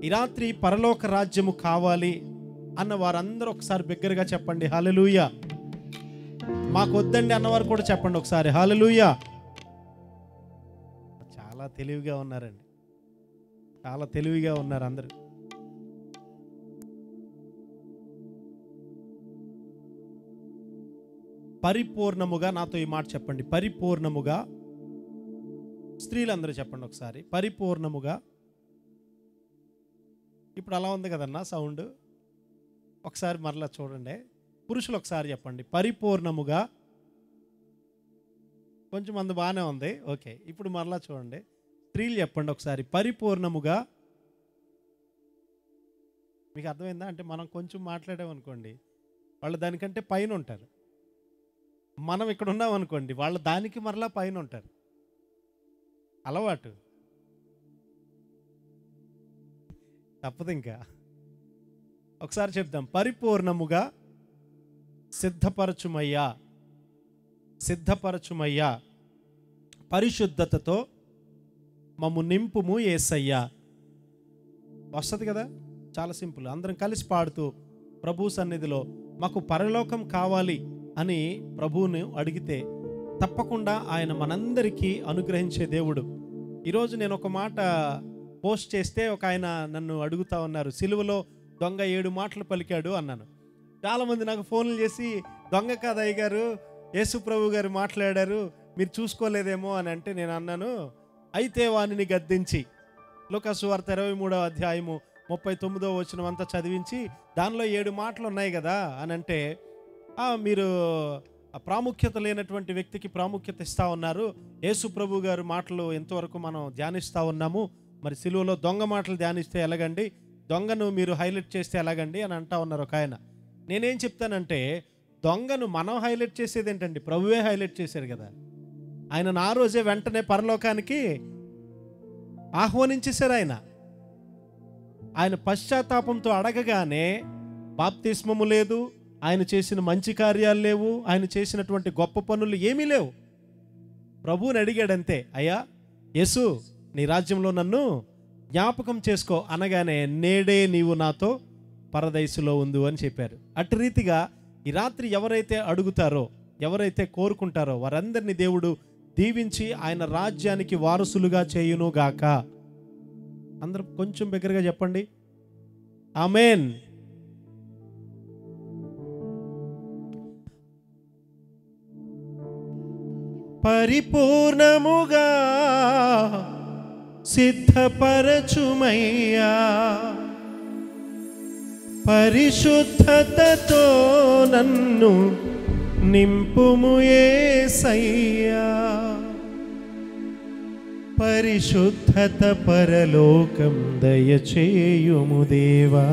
ఈ రాత్రి పరలోక రాజ్యము కావాలి అన్న వారందరూ ఒకసారి బిగ్గరగా చెప్పండి హల్లెలూయా. మాకు వద్దండి అన్నవారు కూడా చెప్పండి ఒకసారి హల్లెలూయా. చాలా తెలివిగా ఉన్నారండి, చాలా తెలివిగా ఉన్నారు అందరూ. పరిపూర్ణముగా, నాతో ఈ మాట చెప్పండి, పరిపూర్ణముగా. స్త్రీలందరూ చెప్పండి ఒకసారి, పరిపూర్ణముగా. ఇప్పుడు అలా ఉంది కదన్నా సౌండ్, ఒకసారి మరలా చూడండి. పురుషులు ఒకసారి చెప్పండి, పరిపూర్ణముగా. కొంచెం మంది బాగానే ఉంది, ఓకే. ఇప్పుడు మరలా చూడండి, స్త్రీలు చెప్పండి ఒకసారి, పరిపూర్ణముగా. మీకు అర్థమైందా? అంటే మనం కొంచెం మాట్లాడామనుకోండి, వాళ్ళు దానికంటే పైన ఉంటారు. మనం ఇక్కడ ఉన్నాం అనుకోండి, వాళ్ళు దానికి మరలా పైన ఉంటారు. అలవాటు తప్పదు. ఇంకా ఒకసారి చెప్దాం, పరిపూర్ణముగా సిద్ధపరచుమయ్యా, సిద్ధపరచుమయ్యా, పరిశుద్ధతతో మమ్ము నింపుము యేసయ్యా. వస్తుంది కదా, చాలా సింపుల్. అందరం కలిసి పాడుతూ ప్రభు సన్నిధిలో మాకు పరలోకం కావాలి అని ప్రభువుని అడిగితే తప్పకుండా ఆయన మనందరికీ అనుగ్రహించే దేవుడు. ఈరోజు నేను ఒక మాట పోస్ట్ చేస్తే ఒక ఆయన నన్ను అడుగుతా ఉన్నారు, సిలువలో దొంగ 7 మాటలు పలికాడు అన్నాను. చాలామంది నాకు ఫోన్లు చేసి, దొంగ కాదు అయ్య గారు, యేసు ప్రభు గారు మాట్లాడారు, మీరు చూసుకోలేదేమో అని అంటే నేను అన్నాను, అయితే వానిని గద్దించి లూకా సువార్త 23వ అధ్యాయము 39వ వచనం అంతా చదివించి దానిలో 7 మాటలు ఉన్నాయి కదా అని అంటే, మీరు ప్రాముఖ్యత లేనటువంటి వ్యక్తికి ప్రాముఖ్యత ఇస్తూ ఉన్నారు, యేసు ప్రభు గారు మాటలు ఎంతవరకు మనం ధ్యానిస్తూ ఉన్నాము, మరి సిలువలో దొంగ మాటలు ధ్యానిస్తే ఎలాగండి, దొంగను మీరు హైలైట్ చేస్తే ఎలాగండి అని అంటా ఉన్నారు ఒక ఆయన. నేనేం చెప్తానంటే, దొంగను మనం హైలైట్ చేసేది ఏంటండి, ప్రభువే హైలైట్ చేశారు కదా. ఆయన ఆ రోజే వెంటనే పరలోకానికి ఆహ్వానించేశారు. ఆయన పశ్చాత్తాపంతో అడగగానే బాప్తిస్మము లేదు, ఆయన చేసిన మంచి కార్యాలు లేవు, ఆయన చేసినటువంటి గొప్ప పనులు ఏమీ లేవు. ప్రభువుని అడిగాడంతే, అయ్యా యేసు నీ రాజ్యంలో నన్ను జ్ఞాపకం చేసుకో అనగానే, నేడే నీవు నాతో పరదైసులో ఉండు అని చెప్పారు. అటు రీతిగా ఈ రాత్రి ఎవరైతే అడుగుతారో, ఎవరైతే కోరుకుంటారో వారందరినీ దేవుడు దీవించి ఆయన రాజ్యానికి వారసులుగా చేయునుగాక. అందరూ కొంచెం బిగ్గరగా చెప్పండి ఆమేన్. పరిపూర్ణముగా సిద్ధపరచుమయ్యా, పరిశుద్ధతతో నన్ను నింపుము యేసయ్యా. పరిశుద్ధత పరలోకం దయచేయుము దేవా,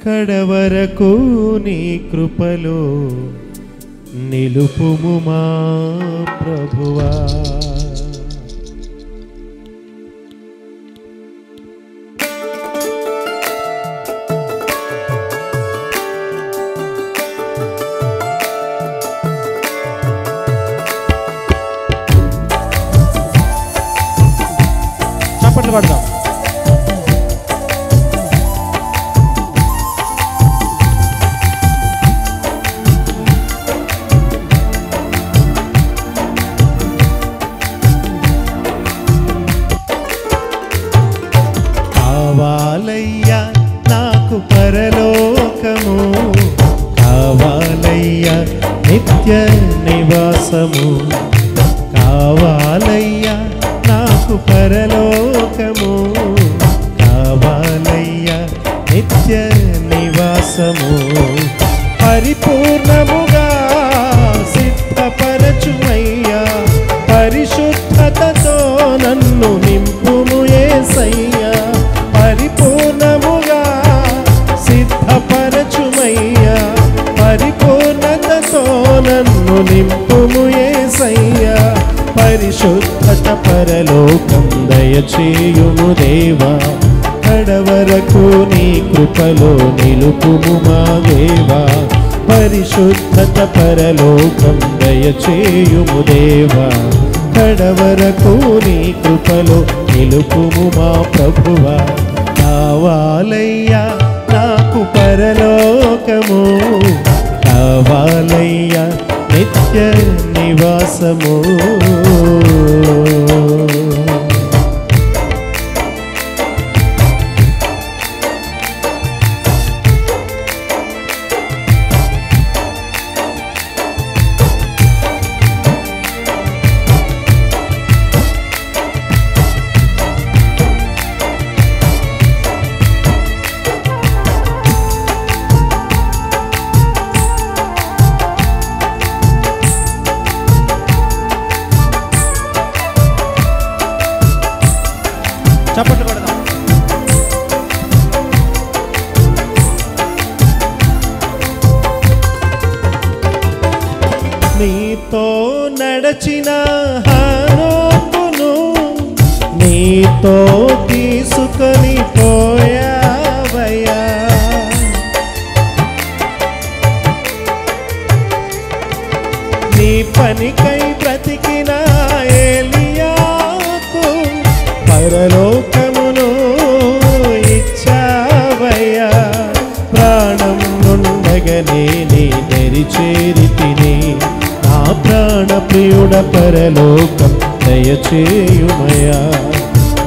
కడవరకు నీ కృపలో నిలుపుము మా ప్రభువా. చప్పట్లు పడదాం. కావాలయ్యా నాకు పరలోకము, కావాలయ్యా నిత్య నివాసము, కావాలయ్యా నాకు పరలోకము, కావాలయ్యా నిత్య నివాసము. పరిపూర్ణముగా సిద్ధపరచుమయ్యా, పరిశుద్ధతతో నన్ను నింపుము యేసయ్యా. పరిపూర్ణముగా సిద్ధపరచుమయ్యా, పరిపూర్ణతతో నన్ను నింపుము యేసయ్యా. పరిశుద్ధత పరలోకం దయచేయుము దేవా, కడవరకు నీ కృపలో నిలుపుము మా దేవా. పరిశుద్ధత పరలోకం దయచేయుము దేవా, కడవరకు నీ కృపలో నిలుపుము మా ప్రభువా. కావాలయ్యా నాకు పరలోకము, కావాలయ్యా నిత్య నివాసము. చప్పట్లు కొడదాం. నీతో నడచిన హనోకును నీతో తీసుకొని పోయావయ్యా. నీ పనికై బ్రతికిన ఏలియాకు పరలోకమును ఇచ్చావయ్యా. ప్రాణం నుండగనే నీ దరి చేరితిని, నా ప్రాణ ప్రియుడ పరలోకం దయచేయుమయా.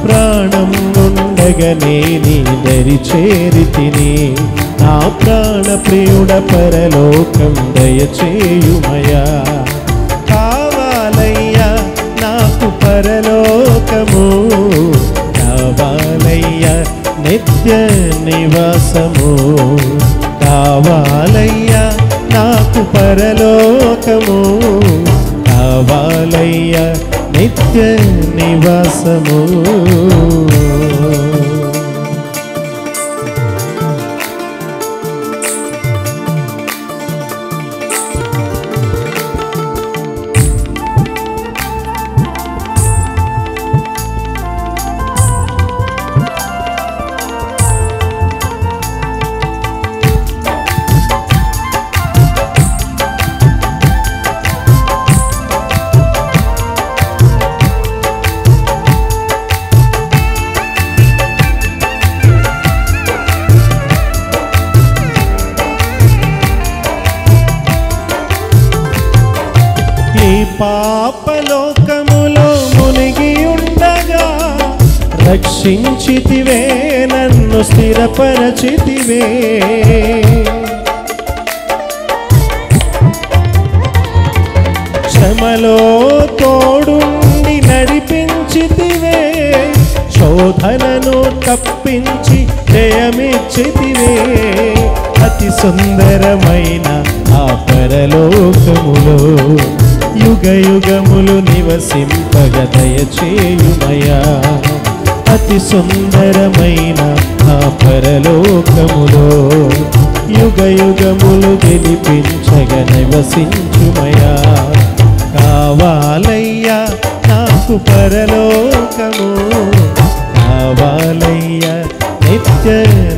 ప్రాణం నుండగనే నీ దరి చేరితిని, నా ప్రాణ ప్రియుడ పరలోకం దయచేయుమయా. కావాలయ్యా నాకు పరలోకము, కావాలయ్యా నిత్య నివాసము. కావాలయ్యా నాకు పరలోకము, కావాలయ్యా నిత్య నివాసము. పాపలోకములో మునిగి ఉండగా రక్షించితివే, నన్ను స్థిరపరచితివే. శ్రమలో తోడుండి నడిపించితివే, శోధనను తప్పించి జయమిచ్చితివే. అతి సుందరమైన ఆ పరలోకములో యుగ యుగములు నివసింపగ దయచేయుమయా. అతి సుందరమైన ఆ పరలోకములో యుగ యుగములు గెలిపించగ నివసించుమయా. కావాలయ్యా నాకు పరలోకము, కావాలయ్యా నిత్య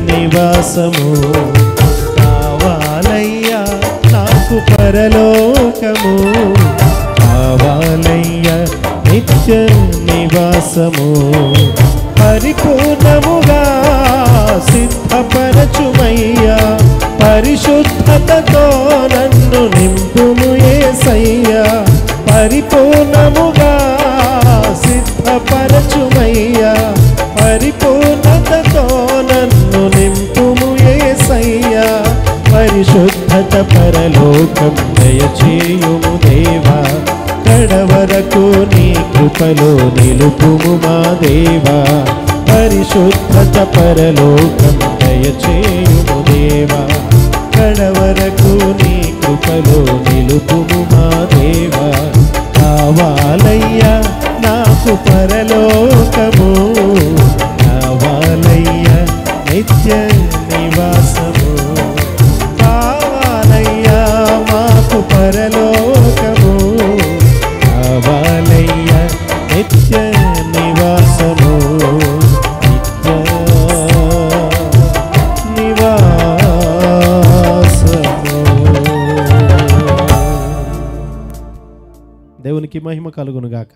నివాసము. కావాలయ్యా నాకు పరలోకము, కావాలయ్యా నిత్య నివాసము. పరిపూర్ణముగా సిద్ధపరచుమయ్యా, పరిశుద్ధతతో నన్ను నింపుము యేసయ్యా. పరిపూర్ణముగా సిద్ధపరచుమయ్యా, పరిపూర్ణతతో నన్ను నింపుము యేసయ్యా. పరిశుద్ధత పరలోకం దయచేయుము దేవా, కడవరకు నీ కృపలో నిలుపుము మా దేవా. పరిశుద్ధత పరలోకం దయచేయుము దేవా, కడవరకు నీ కృపలో నిలుపుము మా దేవా. కావాలయ్యా నాకు పరలోకము, కావాలయ్యా నిత్య నివాసము. కావాలయ్యా మాకు పరలోకము, కావాలయ్యా నిత్య నివాసము. నిత్య నివాసము. దేవునికి మహిమ కలుగును గాక.